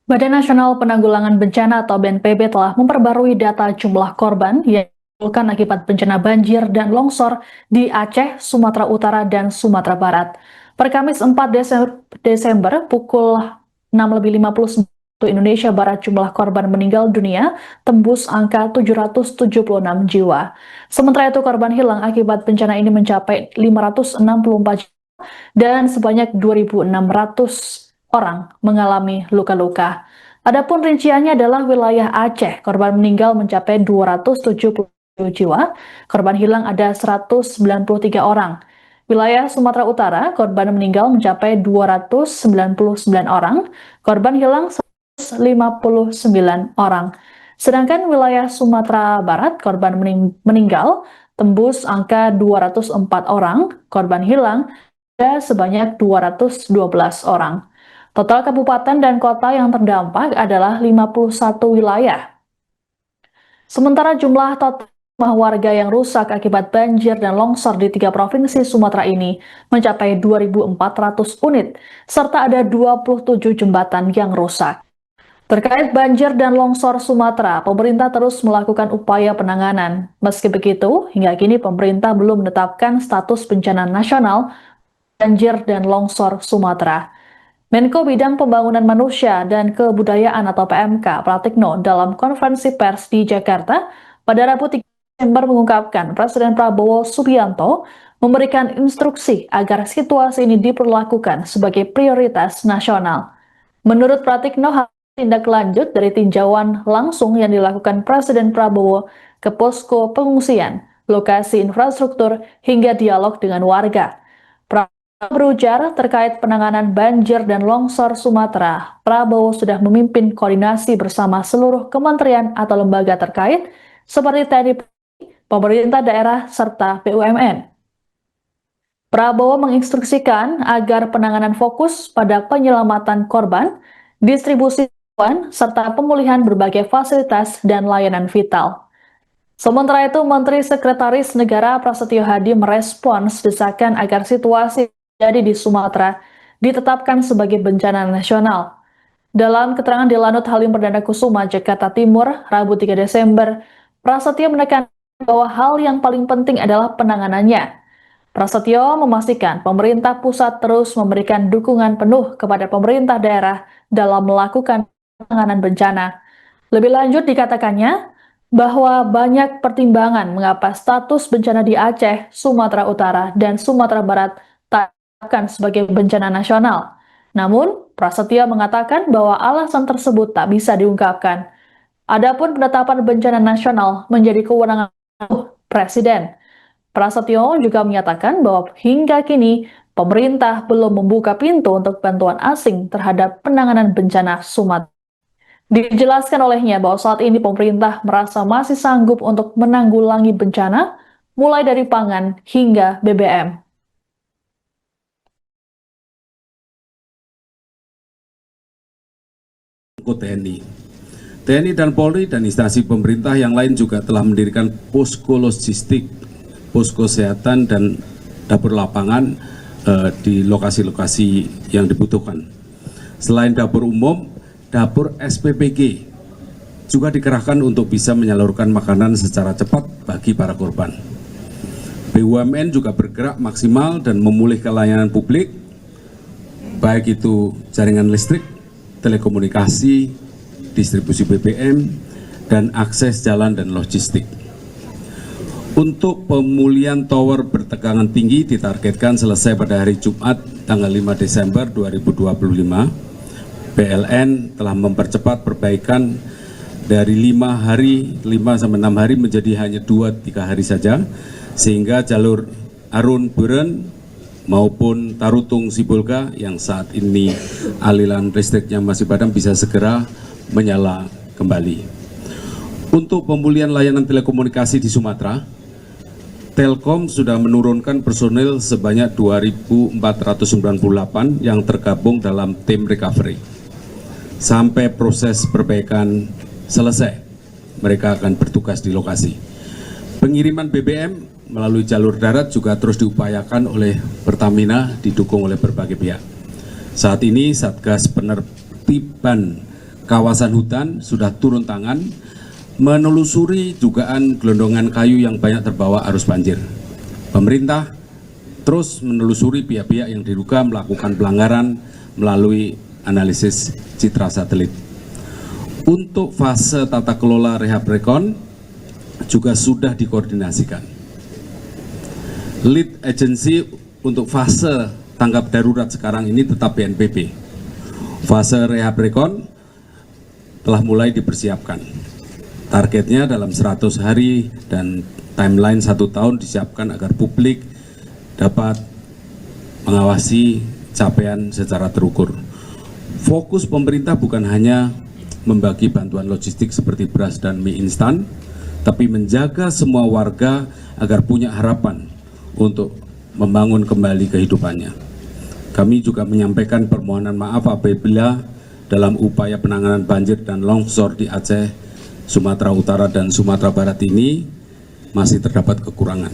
Badan Nasional Penanggulangan Bencana atau BNPB telah memperbarui data jumlah korban yang ditimbulkan akibat bencana banjir dan longsor di Aceh, Sumatera Utara, dan Sumatera Barat. Per Kamis 4 Desember pukul 6.59 waktu Indonesia Barat jumlah korban meninggal dunia tembus angka 776 jiwa. Sementara itu korban hilang akibat bencana ini mencapai 564 jiwa dan sebanyak 2.600 orang mengalami luka-luka. Adapun rinciannya adalah wilayah Aceh, korban meninggal mencapai 270 jiwa, korban hilang ada 193 orang. Wilayah Sumatera Utara, korban meninggal mencapai 299 orang, korban hilang 159 orang. Sedangkan wilayah Sumatera Barat, korban meninggal tembus angka 204 orang, korban hilang ada sebanyak 212 orang. Total kabupaten dan kota yang terdampak adalah 51 wilayah. Sementara jumlah total rumah warga yang rusak akibat banjir dan longsor di 3 provinsi Sumatera ini mencapai 2.400 unit, serta ada 27 jembatan yang rusak. Terkait banjir dan longsor Sumatera, pemerintah terus melakukan upaya penanganan. Meski begitu, hingga kini pemerintah belum menetapkan status bencana nasional banjir dan longsor Sumatera. Menko Bidang Pembangunan Manusia dan Kebudayaan atau PMK Pratikno dalam konferensi pers di Jakarta pada Rabu 3 Desember mengungkapkan Presiden Prabowo Subianto memberikan instruksi agar situasi ini diperlakukan sebagai prioritas nasional. Menurut Pratikno, hal tindak lanjut dari tinjauan langsung yang dilakukan Presiden Prabowo ke posko pengungsian, lokasi infrastruktur, hingga dialog dengan warga. Berujar terkait penanganan banjir dan longsor Sumatera, Prabowo sudah memimpin koordinasi bersama seluruh kementerian atau lembaga terkait seperti TNI, pemerintah daerah, serta BUMN. Prabowo menginstruksikan agar penanganan fokus pada penyelamatan korban, distribusi bantuan, serta pemulihan berbagai fasilitas dan layanan vital. Sementara itu, Menteri Sekretaris Negara Prasetyo Hadi merespons desakan agar situasi jadi di Sumatera ditetapkan sebagai bencana nasional. Dalam keterangan di Lanut Halim Perdana Kusuma, Jakarta Timur, Rabu 3 Desember, Prasetyo menekankan bahwa hal yang paling penting adalah penanganannya. Prasetyo memastikan pemerintah pusat terus memberikan dukungan penuh kepada pemerintah daerah dalam melakukan penanganan bencana. Lebih lanjut dikatakannya bahwa banyak pertimbangan mengapa status bencana di Aceh, Sumatera Utara, dan Sumatera Barat tak ditetapkan sebagai bencana nasional. Namun, Prasetyo mengatakan bahwa alasan tersebut tak bisa diungkapkan. Adapun penetapan bencana nasional menjadi kewenangan Presiden. Prasetyo juga menyatakan bahwa hingga kini pemerintah belum membuka pintu untuk bantuan asing terhadap penanganan bencana Sumatera. Dijelaskan olehnya bahwa saat ini pemerintah merasa masih sanggup untuk menanggulangi bencana, mulai dari pangan hingga BBM. TNI dan Polri dan instansi pemerintah yang lain juga telah mendirikan posko logistik, posko kesehatan dan dapur lapangan di lokasi-lokasi yang dibutuhkan. Selain dapur umum, dapur SPPG juga dikerahkan untuk bisa menyalurkan makanan secara cepat bagi para korban. BUMN juga bergerak maksimal dan memulihkan layanan publik, baik itu jaringan listrik, telekomunikasi, distribusi BBM, dan akses jalan dan logistik. Untuk pemulihan tower bertegangan tinggi ditargetkan selesai pada hari Jumat tanggal 5 Desember 2025. PLN telah mempercepat perbaikan dari 5 sampai 6 hari menjadi hanya 2-3 hari saja, sehingga jalur Arun Buren maupun Tarutung Sibolga yang saat ini aliran listriknya masih padam bisa segera menyala kembali. Untuk pemulihan layanan telekomunikasi di Sumatera, Telkom sudah menurunkan personil sebanyak 2.498 yang tergabung dalam tim recovery. Sampai proses perbaikan selesai, mereka akan bertugas di lokasi. Pengiriman BBM melalui jalur darat juga terus diupayakan oleh Pertamina, didukung oleh berbagai pihak. Saat ini Satgas Penertiban kawasan hutan sudah turun tangan menelusuri dugaan gelondongan kayu yang banyak terbawa arus banjir. Pemerintah terus menelusuri pihak-pihak yang diduga melakukan pelanggaran melalui analisis citra satelit. Untuk fase tata kelola rehab rekon juga sudah dikoordinasikan. Lead agency untuk fase tanggap darurat sekarang ini tetap BNPB. Fase rehab rekon telah mulai dipersiapkan. Targetnya dalam 100 hari dan timeline 1 tahun disiapkan agar publik dapat mengawasi capaian secara terukur. Fokus pemerintah bukan hanya membagi bantuan logistik seperti beras dan mie instan, tapi menjaga semua warga agar punya harapan untuk membangun kembali kehidupannya. Kami juga menyampaikan permohonan maaf apabila dalam upaya penanganan banjir dan longsor di Aceh, Sumatera Utara dan Sumatera Barat ini masih terdapat kekurangan.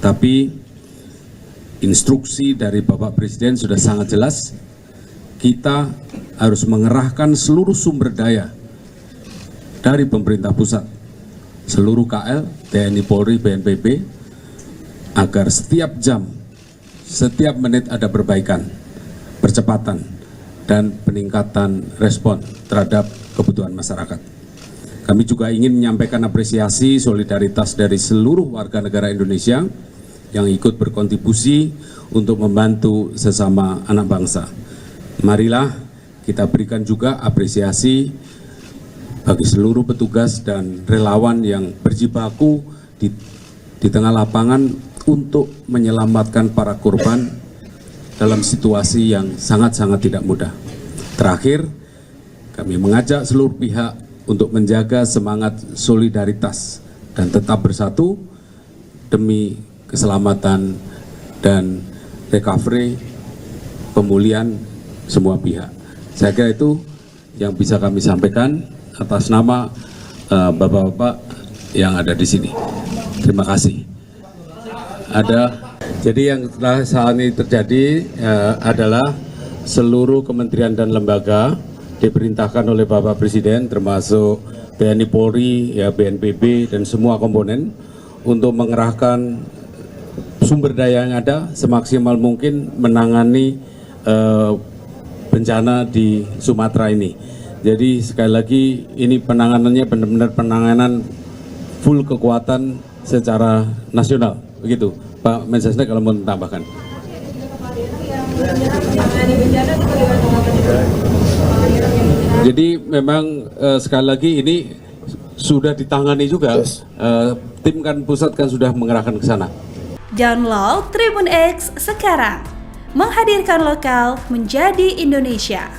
Tapi instruksi dari Bapak Presiden sudah sangat jelas, kita harus mengerahkan seluruh sumber daya dari pemerintah pusat, seluruh KL, TNI, Polri, BNPB, agar setiap jam, setiap menit ada perbaikan, percepatan, dan peningkatan respon terhadap kebutuhan masyarakat. Kami juga ingin menyampaikan apresiasi solidaritas dari seluruh warga negara Indonesia yang ikut berkontribusi untuk membantu sesama anak bangsa. Marilah kita berikan juga apresiasi bagi seluruh petugas dan relawan yang berjibaku di tengah lapangan untuk menyelamatkan para korban dalam situasi yang sangat-sangat tidak mudah. Terakhir, kami mengajak seluruh pihak untuk menjaga semangat solidaritas dan tetap bersatu demi keselamatan dan recovery, pemulihan semua pihak. Saya kira itu yang bisa kami sampaikan atas nama bapak-bapak yang ada di sini. Terima kasih. Jadi yang telah saat ini terjadi adalah seluruh kementerian dan lembaga diperintahkan oleh Bapak Presiden, termasuk TNI, Polri, ya BNPB dan semua komponen untuk mengerahkan sumber daya yang ada semaksimal mungkin menangani bencana di Sumatera ini. Jadi sekali lagi ini penanganannya benar-benar penanganan full kekuatan secara nasional, begitu Pak Mensesnek kalau mau tambahkan. Jadi memang sekali lagi ini sudah ditangani juga, tim kan pusat kan sudah mengerahkan ke sana. Download Tribun X sekarang, menghadirkan lokal menjadi Indonesia.